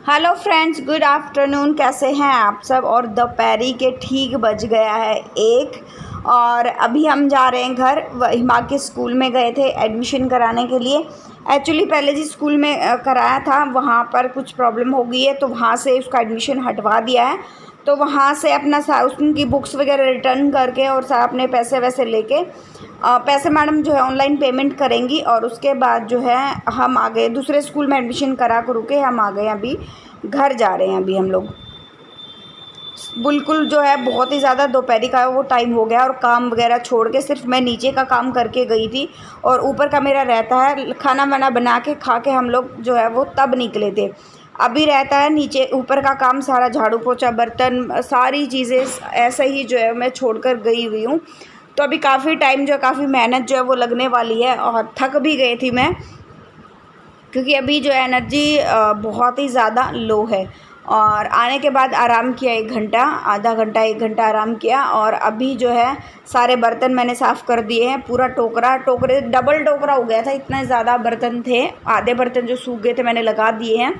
Hello friends, good afternoon. कैसे हैं आप सब। और दोपहरी के ठीक बज गया है 1 और अभी हम जा रहे हैं घर। हिमा के स्कूल में गए थे एडमिशन कराने के लिए। एक्चुअली पहले जिस स्कूल में कराया था वहाँ पर कुछ प्रॉब्लम हो गई है, तो वहाँ से उसका एडमिशन हटवा दिया है। तो वहाँ से अपना उनकी बुक्स वगैरह रिटर्न करके और अपने पैसे वैसे लेके पैसे मैडम जो है ऑनलाइन पेमेंट करेंगी और उसके बाद जो है हम आ गए दूसरे स्कूल में एडमिशन करा कर के हम आ गए। अभी घर जा रहे हैं। अभी हम लोग बिल्कुल जो है बहुत ही ज़्यादा दोपहरी का वो टाइम हो गया और काम वगैरह छोड़ के सिर्फ मैं नीचे का काम करके गई थी और ऊपर का मेरा रहता है खाना वाना बना के खा के हम लोग जो है वो तब निकले थे। अभी रहता है नीचे ऊपर का काम सारा, झाड़ू पोछा बर्तन सारी चीज़ें ऐसे ही जो है मैं छोड़कर गई हुई हूँ। तो अभी काफ़ी टाइम जो है काफ़ी मेहनत जो है वो लगने वाली है और थक भी गई थी मैं, क्योंकि अभी जो एनर्जी बहुत ही ज़्यादा लो है। और आने के बाद आराम किया 1 घंटा, आधा घंटा 1 घंटा आराम किया और अभी जो है सारे बर्तन मैंने साफ़ कर दिए हैं। पूरा टोकरे डबल टोकरा हो गया था, इतने ज़्यादा बर्तन थे। आधे बर्तन जो सूख गए थे मैंने लगा दिए हैं।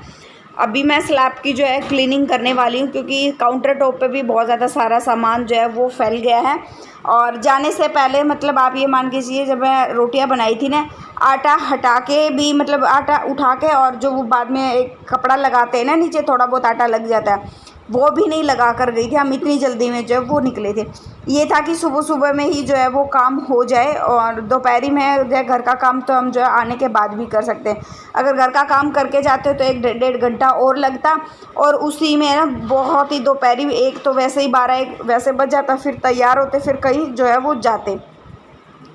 अभी मैं स्लैब की जो है क्लीनिंग करने वाली हूँ, क्योंकि काउंटर टॉप पे भी बहुत ज़्यादा सारा सामान जो है वो फैल गया है। और जाने से पहले मतलब आप ये मान के चलिए, जब मैं रोटियां बनाई थी ना, आटा हटा के भी मतलब आटा उठा के और जो वो बाद में एक कपड़ा लगाते हैं ना नीचे, थोड़ा बहुत आटा लग जाता है, वो भी नहीं लगा कर गई थी। हम इतनी जल्दी में जो है वो निकले थे। ये था कि सुबह सुबह में ही जो है वो काम हो जाए और दोपहरी में जो है घर का काम तो हम जो है आने के बाद भी कर सकते हैं। अगर घर का काम करके जाते हो तो 1 डेढ़ घंटा और लगता और उसी में ना बहुत ही दोपहरी 1 तो वैसे ही 12-1 वैसे बच जाता, फिर तैयार होते फिर कहीं जो है वो जाते।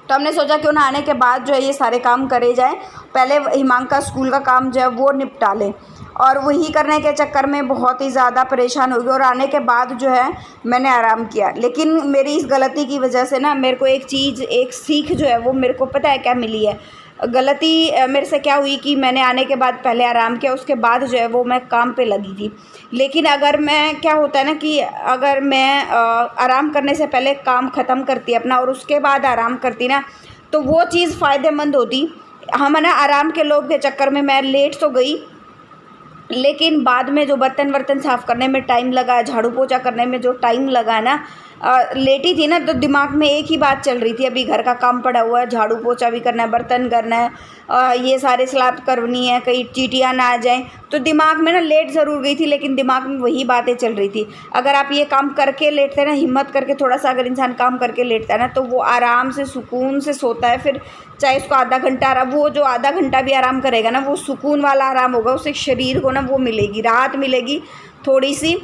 तो हमने सोचा क्यों ना आने के बाद जो है ये सारे काम करे जाए, पहले हिमांक का स्कूल का काम जो है वो निपटा लें। और वही करने के चक्कर में बहुत ही ज़्यादा परेशान हो गई और आने के बाद जो है मैंने आराम किया। लेकिन मेरी इस गलती की वजह से ना मेरे को एक सीख जो है वो मेरे को पता है क्या मिली है। गलती मेरे से क्या हुई कि मैंने आने के बाद पहले आराम किया, उसके बाद जो है वो मैं काम पे लगी थी। लेकिन अगर मैं क्या होता है ना कि अगर मैं आराम करने से पहले काम ख़त्म करती अपना और उसके बाद आराम करती ना, तो वो चीज़ फ़ायदेमंद होती। हम ना आराम के लोग के चक्कर में मैं लेट तो गई, लेकिन बाद में जो बर्तन वर्तन साफ़ करने में टाइम लगा, झाड़ू पोछा करने में जो टाइम लगा ना, लेटी थी ना, तो दिमाग में एक ही बात चल रही थी, अभी घर का काम पड़ा हुआ है, झाड़ू पोछा भी करना है, बर्तन करना है, ये सारे स्लैब करनी है, कहीं चींटियाँ ना आ जाएं। तो दिमाग में ना लेट ज़रूर गई थी, लेकिन दिमाग में वही बातें चल रही थी। अगर आप ये काम करके लेटते हैं ना, हिम्मत करके थोड़ा सा अगर इंसान काम करके लेटता है ना, तो वो आराम से सुकून से सोता है। फिर चाहे उसको आधा घंटा आराम, वो जो आधा घंटा भी आराम करेगा ना, वो सुकून वाला आराम होगा, उससे शरीर को ना वो मिलेगी, राहत मिलेगी थोड़ी सी।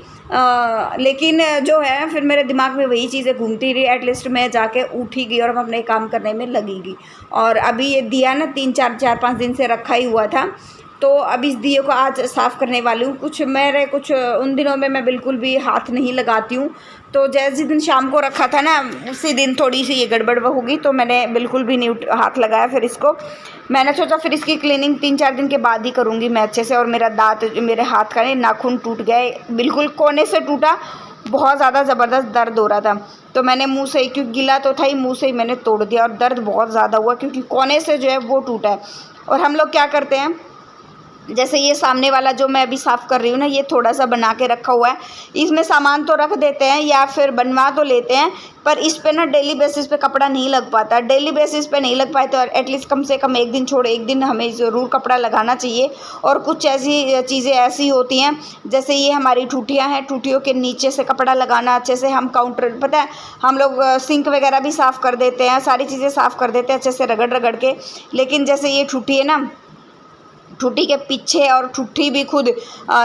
लेकिन जो है फिर मेरे दिमाग में वही चीज़ें घूमती रही। एटलीस्ट मैं जाके उठी गई और मैं अपने काम करने में लगी गई। और अभी ये दिया ना 4-5 दिन से रखा ही हुआ था, तो अब इस दिए को आज साफ़ करने वाली हूँ। कुछ उन दिनों में मैं बिल्कुल भी हाथ नहीं लगाती हूँ, तो जैसे दिन शाम को रखा था ना, उसी दिन थोड़ी सी ये गड़बड़ होगी, तो मैंने बिल्कुल भी नहीं हाथ लगाया। फिर इसको मैंने सोचा फिर इसकी क्लीनिंग 3-4 दिन के बाद ही करूँगी मैं अच्छे से। और मेरा दांत, मेरे हाथ का नाखून टूट गया है, बिल्कुल कोने से टूटा, बहुत ज़्यादा ज़बरदस्त दर्द हो रहा था। तो मैंने मुँह से ही, क्योंकि गिला तो था ही, मुँह से ही मैंने तोड़ दिया और दर्द बहुत ज़्यादा हुआ, क्योंकि कोने से जो है वो टूटा है। और हम लोग क्या करते हैं, जैसे ये सामने वाला जो मैं अभी साफ़ कर रही हूँ ना, ये थोड़ा सा बना के रखा हुआ है, इसमें सामान तो रख देते हैं या फिर बनवा तो लेते हैं, पर इस पे ना डेली बेसिस पे कपड़ा नहीं लग पाता। डेली बेसिस पे नहीं लग पाए तो एटलीस्ट कम से कम 1 दिन छोड़ 1 दिन हमें ज़रूर कपड़ा लगाना चाहिए। और कुछ ऐसी चीज़ें ऐसी होती हैं, जैसे ये हमारी ठूठियाँ हैं, ठूठियों के नीचे से कपड़ा लगाना अच्छे से। हम काउंटर, पता है हम लोग सिंक वगैरह भी साफ़ कर देते हैं, सारी चीज़ें साफ़ कर देते हैं अच्छे से रगड़ रगड़ के। लेकिन जैसे ये ठूठी है ना, ठुट्ठी के पीछे और ठुट्ठी भी खुद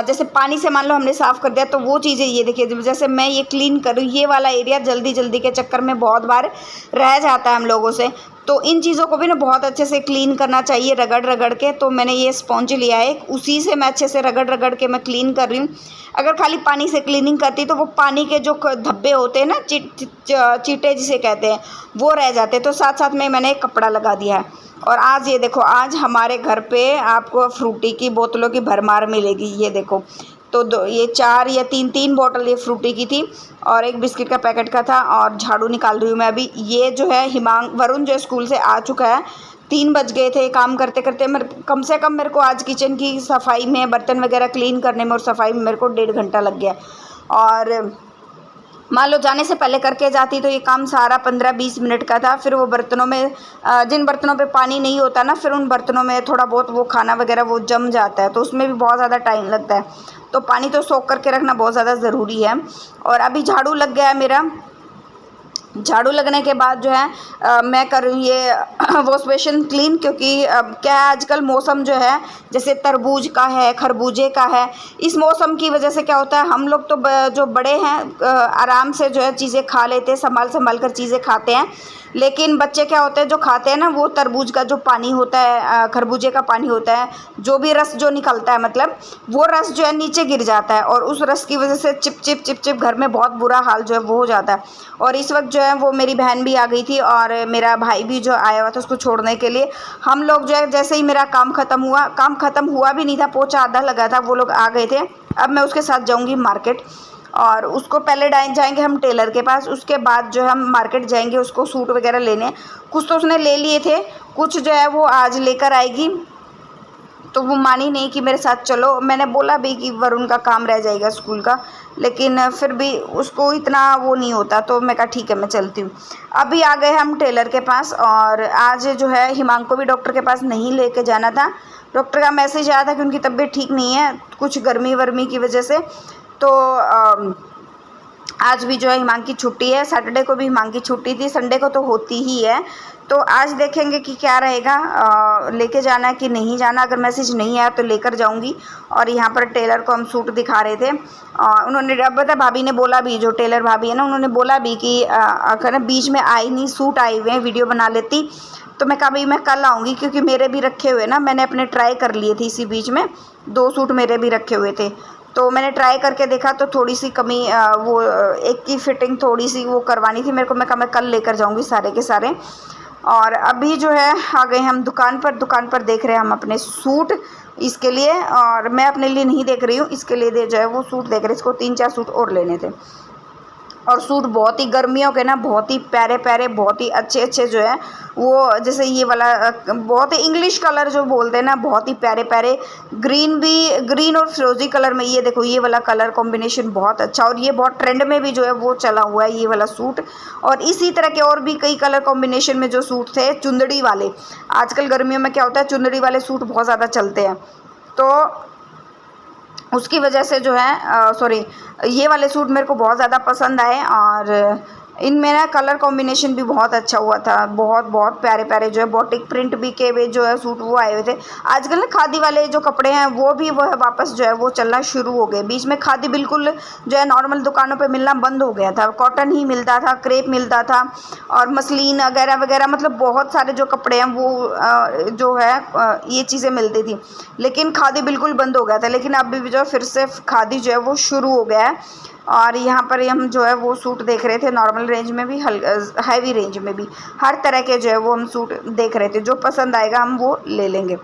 जैसे पानी से मान लो हमने साफ़ कर दिया, तो वो चीज़ें ये देखिए, जैसे मैं ये क्लीन करूँ, ये वाला एरिया जल्दी जल्दी के चक्कर में बहुत बार रह जाता है हम लोगों से। तो इन चीज़ों को भी ना बहुत अच्छे से क्लीन करना चाहिए रगड़ रगड़ के। तो मैंने ये स्पॉन्ज लिया है, उसी से मैं अच्छे से रगड़ रगड़ के मैं क्लीन कर रही हूँ। अगर खाली पानी से क्लीनिंग करती तो वो पानी के जो धब्बे होते हैं ना, चीटे जिसे कहते हैं, वो रह जाते। तो साथ साथ में मैंने एक कपड़ा लगा दिया है। और आज ये देखो, आज हमारे घर पे आपको फ्रूटी की बोतलों की भरमार मिलेगी। ये देखो तो ये 4 या 3 बॉटल ये फ्रूटी की थी और एक बिस्किट का पैकेट का था। और झाड़ू निकाल रही हूँ मैं अभी। ये जो है वरुण जो स्कूल से आ चुका है, 3 बज गए थे काम करते करते। कम से कम मेरे को आज किचन की सफाई में, बर्तन वगैरह क्लीन करने में और सफाई में मेरे को 1.5 घंटा लग गया। और मान लो जाने से पहले करके जाती तो ये काम सारा 15-20 मिनट का था। फिर वो बर्तनों में जिन बर्तनों पे पानी नहीं होता ना, फिर उन बर्तनों में थोड़ा बहुत वो खाना वगैरह वो जम जाता है, तो उसमें भी बहुत ज़्यादा टाइम लगता है। तो पानी तो सोख करके रखना बहुत ज़्यादा ज़रूरी है। और अभी झाड़ू लग गया है मेरा। झाड़ू लगने के बाद जो है मैं कर रही हूँ ये वॉश बेसिन क्लीन, क्योंकि क्या है आजकल मौसम जो है जैसे तरबूज का है, खरबूजे का है। इस मौसम की वजह से क्या होता है, हम लोग तो जो बड़े हैं आराम से जो है चीज़ें खा लेते हैं, संभाल कर चीज़ें खाते हैं। लेकिन बच्चे क्या होते हैं जो खाते हैं ना, वो तरबूज का जो पानी होता है, खरबूजे का पानी होता है, जो भी रस जो निकलता है, मतलब वो रस जो है नीचे गिर जाता है और उस रस की वजह से चिप घर में बहुत बुरा हाल जो है वो हो जाता है। और इस वक्त जो है वो मेरी बहन भी आ गई थी और मेरा भाई भी जो आया हुआ था उसको छोड़ने के लिए। हम लोग जो है जैसे ही मेरा काम ख़त्म हुआ भी नहीं था, पोछा आधा लगा था, वो लोग आ गए थे। अब मैं उसके साथ जाऊँगी मार्केट और उसको पहले जाएंगे हम टेलर के पास, उसके बाद जो है हम मार्केट जाएंगे उसको सूट वगैरह लेने। कुछ तो उसने ले लिए थे, कुछ जो है वो आज लेकर आएगी। तो वो मानी नहीं कि मेरे साथ चलो। मैंने बोला भी कि वरुण का काम रह जाएगा स्कूल का, लेकिन फिर भी उसको इतना वो नहीं होता, तो मैं कहा ठीक है मैं चलती हूँ। अभी आ गए हम टेलर के पास और आज जो है हिमांग को भी डॉक्टर के पास नहीं लेके जाना था। डॉक्टर का मैसेज आया था कि उनकी तबीयत ठीक नहीं है कुछ गर्मी वर्मी की वजह से। तो आज भी जो है हिमांग की छुट्टी है। सैटरडे को भी हिमांग की छुट्टी थी, संडे को तो होती ही है। तो आज देखेंगे कि क्या रहेगा, लेके जाना है कि नहीं जाना। अगर मैसेज नहीं आया तो लेकर जाऊंगी। और यहाँ पर टेलर को हम सूट दिखा रहे थे। उन्होंने अब बता भाभी ने बोला भी, जो टेलर भाभी है ना, उन्होंने बोला भी कि अगर बीच में आई नहीं, सूट आए हुए हैं, वीडियो बना लेती। तो मैं कहा भाई मैं कल आऊँगी, क्योंकि मेरे भी रखे हुए ना, मैंने अपने ट्राई कर लिए थे इसी बीच में, 2 सूट मेरे भी रखे हुए थे। तो मैंने ट्राई करके देखा तो थोड़ी सी कमी, वो एक की फिटिंग थोड़ी सी वो करवानी थी मेरे को। मैं कहा मैं कल लेकर जाऊंगी सारे के सारे। और अभी जो है आ गए हम दुकान पर देख रहे हैं हम अपने सूट इसके लिए। और मैं अपने लिए नहीं देख रही हूँ, इसके लिए जो है वो सूट देख रहे हैं। इसको 3-4 सूट और लेने थे। और सूट बहुत ही गर्मियों के ना, बहुत ही प्यारे बहुत ही अच्छे जो है वो, जैसे ये वाला बहुत ही इंग्लिश कलर जो बोलते हैं ना, बहुत ही प्यारे ग्रीन और फिरोजी कलर में। ये देखो ये वाला कलर कॉम्बिनेशन बहुत अच्छा, और ये बहुत ट्रेंड में भी जो है वो चला हुआ है ये वाला सूट। और इसी तरह के और भी कई कलर कॉम्बिनेशन में जो सूट थे चुंदड़ी वाले, आजकल गर्मियों में क्या होता है चुंदड़ी वाले सूट बहुत ज़्यादा चलते हैं, तो उसकी वजह से जो है ये वाले सूट मेरे को बहुत ज़्यादा पसंद आए। और इनमें ना कलर कॉम्बिनेशन भी बहुत अच्छा हुआ था, बहुत प्यारे जो है बॉटिक प्रिंट भी के हुए जो है सूट वो आए हुए थे। आजकल ना खादी वाले जो कपड़े हैं वो है वापस जो है वो चलना शुरू हो गए। बीच में खादी बिल्कुल जो है नॉर्मल दुकानों पे मिलना बंद हो गया था, कॉटन ही मिलता था, क्रेप मिलता था और मसलिन वगैरह, मतलब बहुत सारे जो कपड़े हैं वो जो है ये चीज़ें मिलती थी। लेकिन खादी बिल्कुल बंद हो गया था, लेकिन अभी भी जो फिर से खादी जो है वो शुरू हो गया है। और यहाँ पर हम जो है वो सूट देख रहे थे, नॉर्मल रेंज में भी, हैवी रेंज में भी, हर तरह के जो है वो हम सूट देख रहे थे। जो पसंद आएगा हम वो ले लेंगे।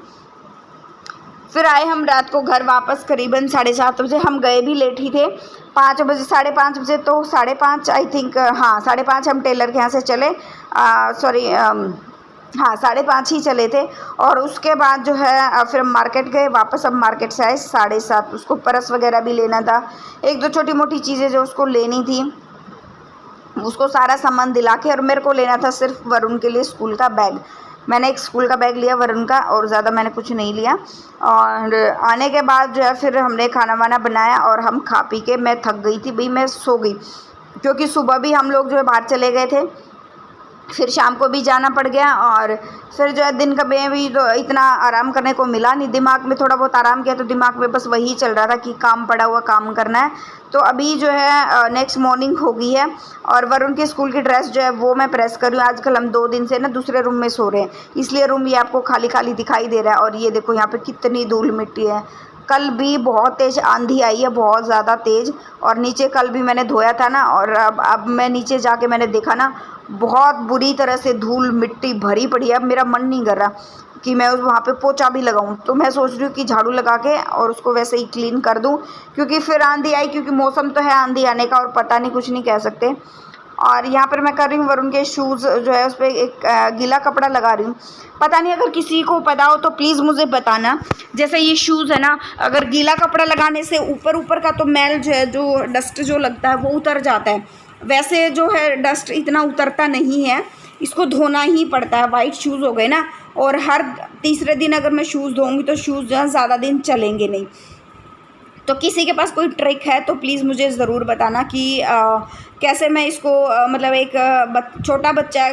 फिर आए हम रात को घर वापस करीबन 7:30 बजे। हम गए भी लेट ही थे, 5 बजे, 5:30 बजे, तो 5:30 आई थिंक, हाँ 5:30 हम टेलर के यहाँ से चले, हाँ 5:30 ही चले थे। और उसके बाद जो है फिर हम मार्केट गए वापस। अब मार्केट से आए 7:30। उसको पर्स वगैरह भी लेना था, 1-2 छोटी मोटी चीज़ें जो उसको लेनी थी, उसको सारा सामान दिला के। और मेरे को लेना था सिर्फ वरुण के लिए स्कूल का बैग। मैंने एक स्कूल का बैग लिया वरुण का, और ज़्यादा मैंने कुछ नहीं लिया। और आने के बाद जो है फिर हमने खाना वाना बनाया और हम खा पी के, मैं थक गई थी भाई, मैं सो गई, क्योंकि सुबह भी हम लोग जो है बाहर चले गए थे, फिर शाम को भी जाना पड़ गया। और फिर जो है दिन का में भी तो इतना आराम करने को मिला नहीं। दिमाग में थोड़ा बहुत आराम किया तो दिमाग में बस वही चल रहा था कि काम पड़ा हुआ, काम करना है। तो अभी जो है नेक्स्ट मॉर्निंग हो गई है और वरुण की स्कूल की ड्रेस जो है वो मैं प्रेस कर रही हूँ। आजकल हम 2 दिन से ना दूसरे रूम में सो रहे हैं, इसलिए रूम ये आपको खाली खाली दिखाई दे रहा है। और ये देखो यहाँ पे कितनी धूल मिट्टी है। कल भी बहुत तेज़ आंधी आई है, बहुत ज़्यादा तेज़। और नीचे कल भी मैंने धोया था ना, और अब मैं नीचे जाके मैंने देखा ना, बहुत बुरी तरह से धूल मिट्टी भरी पड़ी है। अब मेरा मन नहीं कर रहा कि मैं उस वहाँ पे पोछा भी लगाऊं। तो मैं सोच रही हूँ कि झाड़ू लगा के और उसको वैसे ही क्लीन कर दूं, क्योंकि फिर आंधी आई, क्योंकि मौसम तो है आंधी आने का और पता नहीं, कुछ नहीं कह सकते। और यहाँ पर मैं कर रही हूँ वरुण के शूज़ जो है उस पर एक गीला कपड़ा लगा रही हूँ। पता नहीं, अगर किसी को पता हो तो प्लीज़ मुझे बताना। जैसे ये शूज़ है ना, अगर गीला कपड़ा लगाने से ऊपर का तो मैल जो है, जो डस्ट जो लगता है वो उतर जाता है। वैसे जो है डस्ट इतना उतरता नहीं है, इसको धोना ही पड़ता है। वाइट शूज़ हो गए ना, और हर तीसरे दिन अगर मैं शूज़ धोऊँगी तो शूज़ जो है ज़्यादा दिन चलेंगे नहीं। तो किसी के पास कोई ट्रिक है तो प्लीज़ मुझे ज़रूर बताना कि कैसे मैं इसको मतलब एक छोटा बच्चा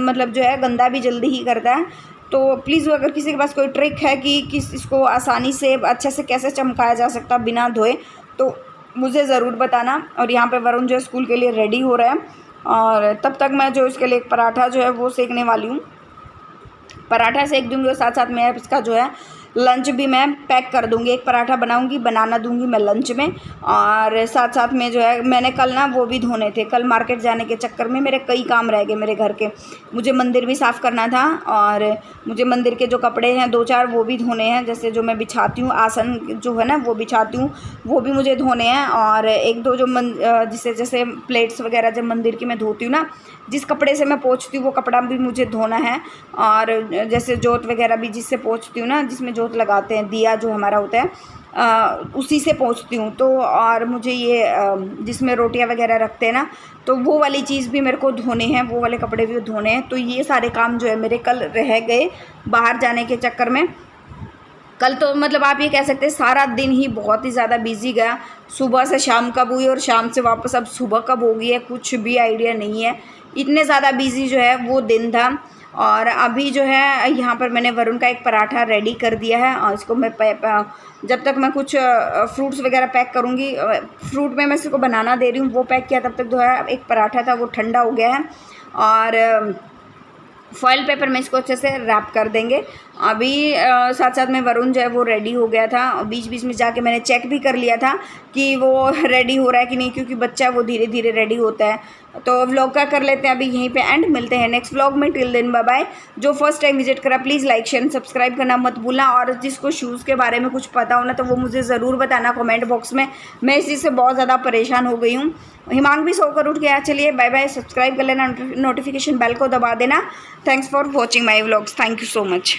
मतलब जो है गंदा भी जल्दी ही करता है। तो प्लीज़ अगर किसी के पास कोई ट्रिक है कि किस इसको आसानी से अच्छे से कैसे चमकाया जा सकता बिना धोए, तो मुझे ज़रूर बताना। और यहाँ पे वरुण जो है स्कूल के लिए रेडी हो रहा है, और तब तक मैं जो इसके लिए एक पराठा जो है वो सेकने वाली हूँ। पराठा सेक दूँगी और साथ साथ में इसका जो है लंच भी मैं पैक कर दूँगी। एक पराठा बनाऊँगी, बनाना दूँगी मैं लंच में। और साथ साथ में जो है मैंने कल ना वो भी धोने थे, कल मार्केट जाने के चक्कर में मेरे कई काम रह गए मेरे घर के। मुझे मंदिर भी साफ़ करना था, और मुझे मंदिर के जो कपड़े हैं 2-4 वो भी धोने हैं। जैसे जो मैं बिछाती हूँ, आसन जो है ना वो बिछाती हूँ, वो भी मुझे धोने हैं। और 1-2 जो जैसे प्लेट्स वगैरह जब मंदिर की मैं धोती हूँ ना, जिस कपड़े से मैं पोंछती हूँ वो कपड़ा भी मुझे धोना है। और जैसे जोत वगैरह भी जिससे पोंछती हूँ ना, जिसमें जोत लगाते हैं, दिया जो हमारा होता है उसी से पोंछती हूँ। तो और मुझे ये जिसमें रोटियां वगैरह रखते हैं ना, तो वो वाली चीज़ भी मेरे को धोने हैं, वो वाले कपड़े भी धोने हैं। तो ये सारे काम जो है मेरे कल रह गए बाहर जाने के चक्कर में। कल तो मतलब आप ये कह सकते हैं सारा दिन ही बहुत ही ज़्यादा बिजी गया। सुबह से शाम कब हुई और शाम से वापस अब सुबह कब होगी है कुछ भी आइडिया नहीं है। इतने ज़्यादा बिजी जो है वो दिन था। और अभी जो है यहाँ पर मैंने वरुण का एक पराठा रेडी कर दिया है, और इसको मैं जब तक मैं कुछ फ्रूट्स वगैरह पैक करूँगी, फ्रूट में मैं इसको बनाना दे रही हूँ वो पैक किया, तब तक जो है एक पराठा था वो ठंडा हो गया है। और फॉइल पेपर में इसको अच्छे से रैप कर देंगे। अभी साथ साथ में वरुण जो है वो रेडी हो गया था, और बीच बीच में जाके मैंने चेक भी कर लिया था कि वो रेडी हो रहा है कि नहीं, क्योंकि बच्चा वो धीरे धीरे रेडी होता है। तो व्लॉग का कर लेते हैं अभी यहीं पे एंड, मिलते हैं नेक्स्ट व्लॉग में। Till then bye bye. जो फर्स्ट टाइम विजिट करा प्लीज़ लाइक शेयर सब्सक्राइब करना मत भूलना। और जिसको शूज़ के बारे में कुछ पता हो ना, तो वो मुझे ज़रूर बताना कमेंट बॉक्स में। मैं इस चीज़ से बहुत ज़्यादा परेशान हो गई हूँ। हिमांग भी सोकर उठ गया। चलिए बाय बाय, सब्सक्राइब कर लेना, नोटिफिकेशन बेल को दबा देना। Thanks for watching my vlogs. Thank you so much.